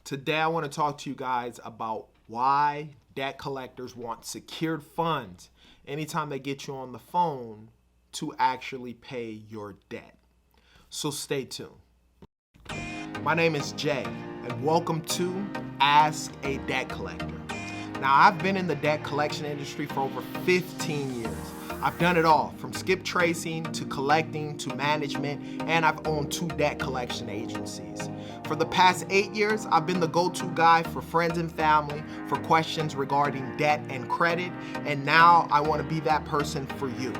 Today I want to talk to you guys about why debt collectors want secured funds anytime they get you on the phone to actually pay your debt. So stay tuned. My name is Jay, and welcome to Ask a Debt Collector. Now, I've been in the debt collection industry for over 15 years. I've done it all, from skip tracing to collecting to management, and I've owned 2 debt collection agencies. For the past 8 years, I've been the go-to guy for friends and family for questions regarding debt and credit, and now I want to be that person for you.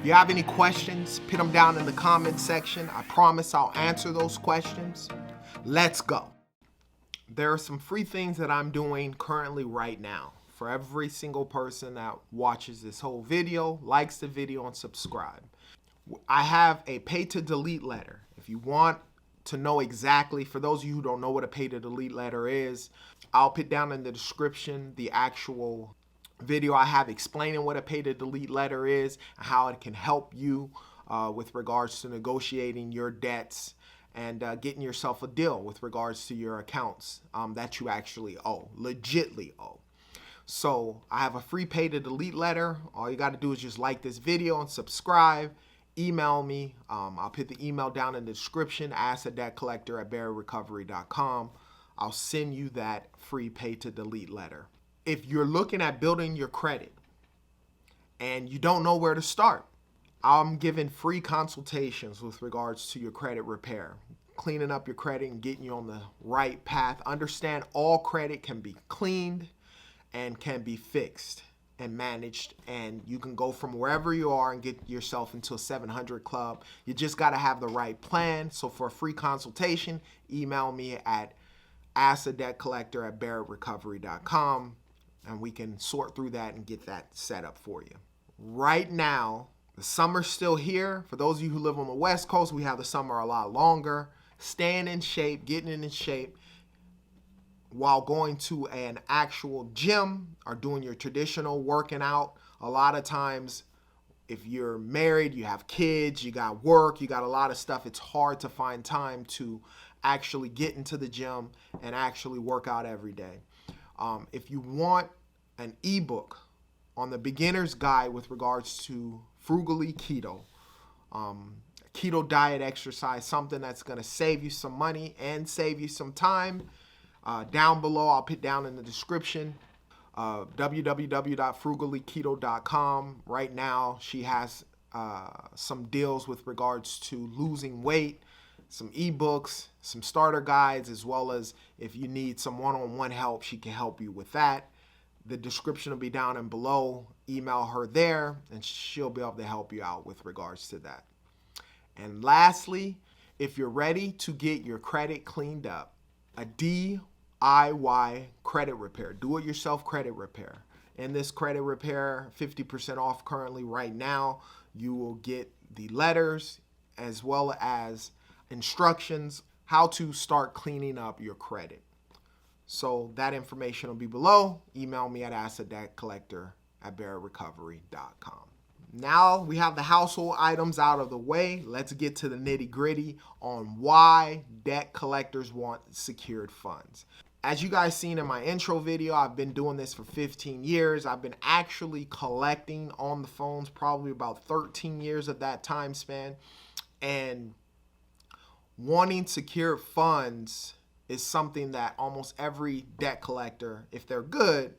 If you have any questions, put them down in the comments section. I promise I'll answer those questions. Let's go. There are some free things that I'm doing currently right now for every single person that watches this whole video, likes the video, and subscribe. I have a pay to delete letter. If you want to know exactly, for those of you who don't know what a pay to delete letter is, I'll put down in the description the actual video I have explaining what a pay to delete letter is and how it can help you with regards to negotiating your debts and getting yourself a deal with regards to your accounts that you actually owe, legitly owe. So I have a free pay to delete letter. All you got to do is just like this video and subscribe. Email me. I'll put the email down in the description, askadebtcollector@barryrecovery.com. I'll send you that free pay to delete letter. If you're looking at building your credit and you don't know where to start, I'm giving free consultations with regards to your credit repair, cleaning up your credit and getting you on the right path. Understand all credit can be cleaned and can be fixed and managed, and you can go from wherever you are and get yourself into a 700 club. You just got to have the right plan. So for a free consultation, email me at askadebtcollector@barryrecovery.com and we can sort through that and get that set up for you. Right now, the summer's still here. For those of you who live on the West Coast, we have the summer a lot longer. Staying in shape, getting in shape while going to an actual gym or doing your traditional working out. A lot of times, if you're married, you have kids, you got work, you got a lot of stuff, it's hard to find time to actually get into the gym and actually work out every day. If you want an ebook on the beginner's guide with regards to frugally keto, keto diet exercise, something that's going to save you some money and save you some time, down below I'll put down in the description www.frugallyketo.com. Right now she has some deals with regards to losing weight, some ebooks, some starter guides, as well as if you need some one-on-one help, she can help you with that. The description will be down and below. Email her there and she'll be able to help you out with regards to that. And lastly, if you're ready to get your credit cleaned up, a DIY credit repair, do-it-yourself credit repair. In this credit repair, 50% off currently right now, you will get the letters as well as instructions how to start cleaning up your credit. So that information will be below. Email me at askadebtcollector@barryrecovery.com. Now we have the household items out of the way. Let's get to the nitty gritty on why debt collectors want secured funds. As you guys seen in my intro video, I've been doing this for 15 years. I've been actually collecting on the phones probably about 13 years of that time span. And wanting secured funds is something that almost every debt collector, if they're good,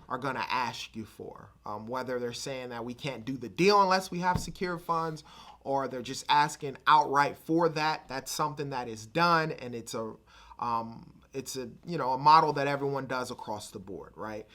are going to ask you for. Whether they're saying that we can't do the deal unless we have secured funds, or they're just asking outright for that. That's something that is done, and it's a model that everyone does across the board, right?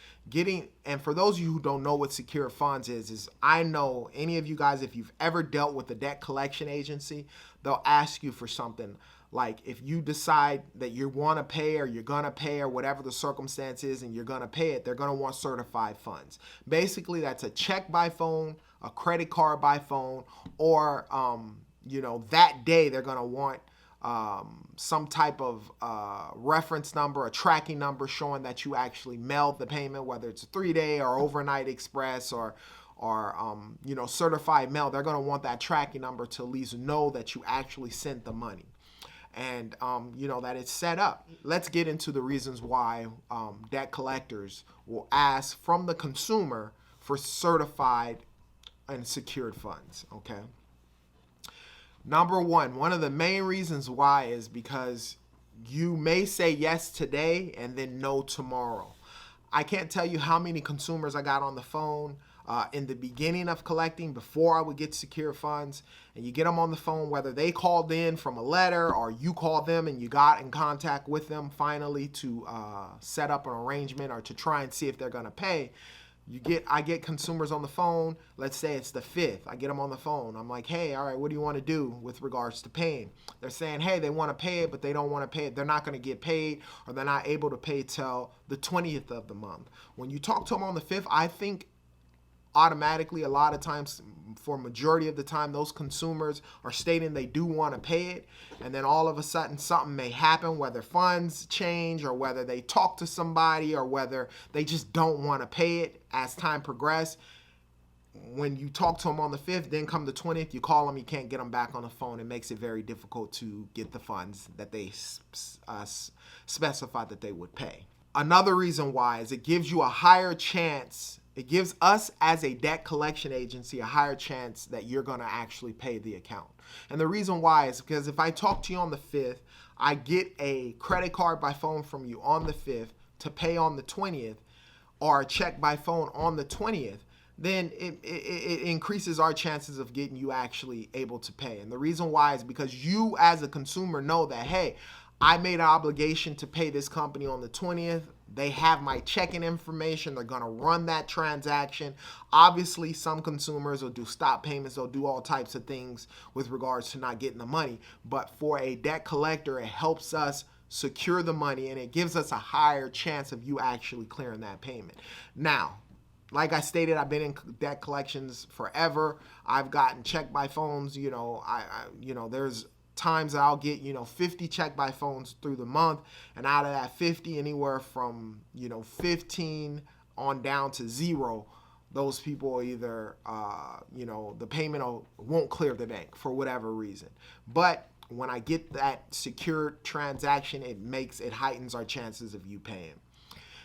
And for those of you who don't know what secure funds is I know any of you guys, if you've ever dealt with a debt collection agency, they'll ask you for something like, if you decide that you want to pay or you're going to pay or whatever the circumstance is and you're going to pay it, they're going to want certified funds. Basically, that's a check by phone, a credit card by phone, or, that day they're going to want some type of reference number, a tracking number showing that you actually mailed the payment, whether it's a 3-day or overnight express or certified mail. They're going to want that tracking number to at least know that you actually sent the money. and that it's set up. Let's get into the reasons why debt collectors will ask from the consumer for certified and secured funds. Okay. Number one of the main reasons why is because you may say yes today and then no tomorrow. I can't tell you how many consumers I got on the phone in the beginning of collecting before I would get secure funds, and you get them on the phone, whether they called in from a letter or you called them and you got in contact with them finally to set up an arrangement or to try and see if they're going to pay. I get consumers on the phone. Let's say it's the 5th. I get them on the phone. I'm like, hey, all right, what do you want to do with regards to paying? They're saying, hey, they want to pay it, but they don't want to pay it. They're not going to get paid, or they're not able to pay till the 20th of the month. When you talk to them on the 5th, I think automatically, a lot of times, for majority of the time, those consumers are stating they do want to pay it, and then all of a sudden something may happen, whether funds change or whether they talk to somebody or whether they just don't want to pay it as time progresses. When you talk to them on the 5th, then come the 20th, you call them, you can't get them back on the phone. It makes it very difficult to get the funds that they specified that they would pay. Another reason why is it gives you a higher chance. It gives us as a debt collection agency a higher chance that you're going to actually pay the account. And the reason why is because if I talk to you on the 5th, I get a credit card by phone from you on the 5th to pay on the 20th, or a check by phone on the 20th, then it increases our chances of getting you actually able to pay. And the reason why is because you as a consumer know that, hey, I made an obligation to pay this company on the 20th. They have my checking information. They're going to run that transaction. Obviously, some consumers will do stop payments. They'll do all types of things with regards to not getting the money. But for a debt collector, it helps us secure the money, and it gives us a higher chance of you actually clearing that payment. Now, like I stated, I've been in debt collections forever. I've gotten check by phones. There's times that I'll get 50 check by phones through the month, and out of that 50, anywhere from 15 on down to 0, those people either the payment won't clear the bank for whatever reason. But when I get that secured transaction, it heightens our chances of you paying.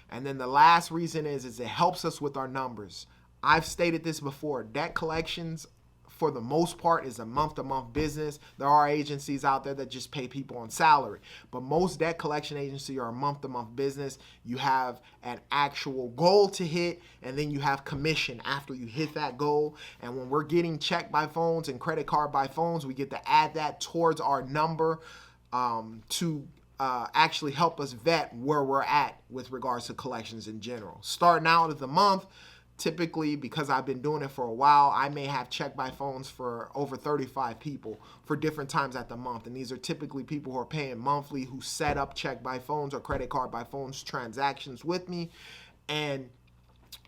And then the last reason is it helps us with our numbers. I've stated this before. Debt collections, for the most part, is a month-to-month business. There are agencies out there that just pay people on salary, but most debt collection agencies are a month-to-month business. You have an actual goal to hit, and then you have commission after you hit that goal. And when we're getting check by phones and credit card by phones, we get to add that towards our number to actually help us vet where we're at with regards to collections in general. Starting out of the month, typically, because I've been doing it for a while, I may have check by phones for over 35 people for different times at the month. And these are typically people who are paying monthly, who set up check by phones or credit card by phones transactions with me. And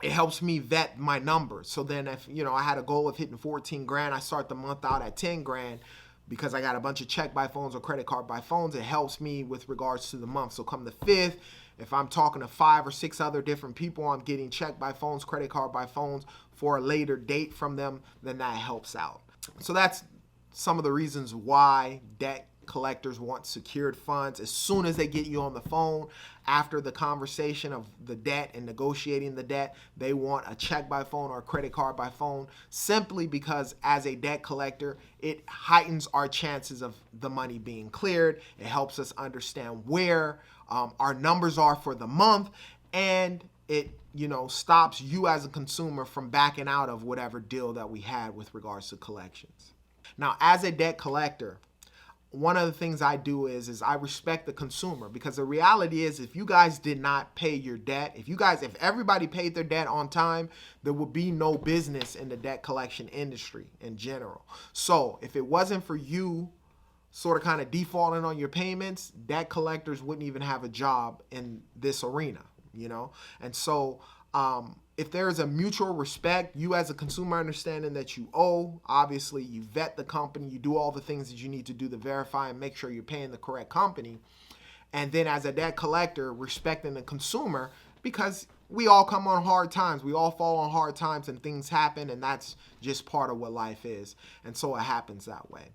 it helps me vet my numbers. So then if, I had a goal of hitting 14 grand, I start the month out at 10 grand. Because I got a bunch of check by phones or credit card by phones, it helps me with regards to the month. So come the 5th, if I'm talking to 5 or 6 other different people, I'm getting check by phones, credit card by phones for a later date from them, then that helps out. So that's some of the reasons why debt collectors want secured funds. As soon as they get you on the phone, after the conversation of the debt and negotiating the debt, they want a check by phone or a credit card by phone, simply because as a debt collector, it heightens our chances of the money being cleared. It helps us understand where our numbers are for the month, and it stops you as a consumer from backing out of whatever deal that we had with regards to collections. Now, as a debt collector, one of the things I do is I respect the consumer, because the reality is, if you guys did not pay your debt, if everybody paid their debt on time, there would be no business in the debt collection industry in general. So if it wasn't for you sort of kind of defaulting on your payments, debt collectors wouldn't even have a job in this arena, And so if there is a mutual respect, you as a consumer understanding that you owe, obviously you vet the company, you do all the things that you need to do to verify and make sure you're paying the correct company. And then as a debt collector, respecting the consumer, because we all come on hard times. We all fall on hard times and things happen, and that's just part of what life is. And so it happens that way.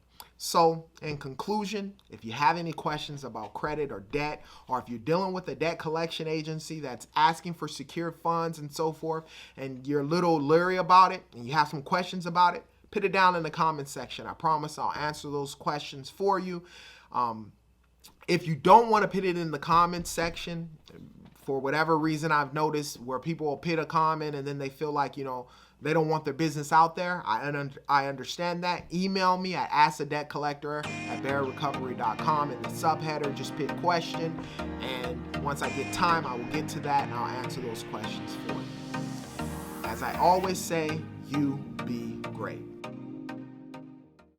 So, in conclusion, if you have any questions about credit or debt, or if you're dealing with a debt collection agency that's asking for secured funds and so forth, and you're a little leery about it and you have some questions about it, put it down in the comments section. I promise I'll answer those questions for you. If you don't want to put it in the comments section, for whatever reason, I've noticed where people will put a comment and then they feel like, they don't want their business out there. I understand that. Email me at asktheDebtCollector@bearrecovery.com. In the subheader, just pick question. And once I get time, I will get to that and I'll answer those questions for you. As I always say, you be great.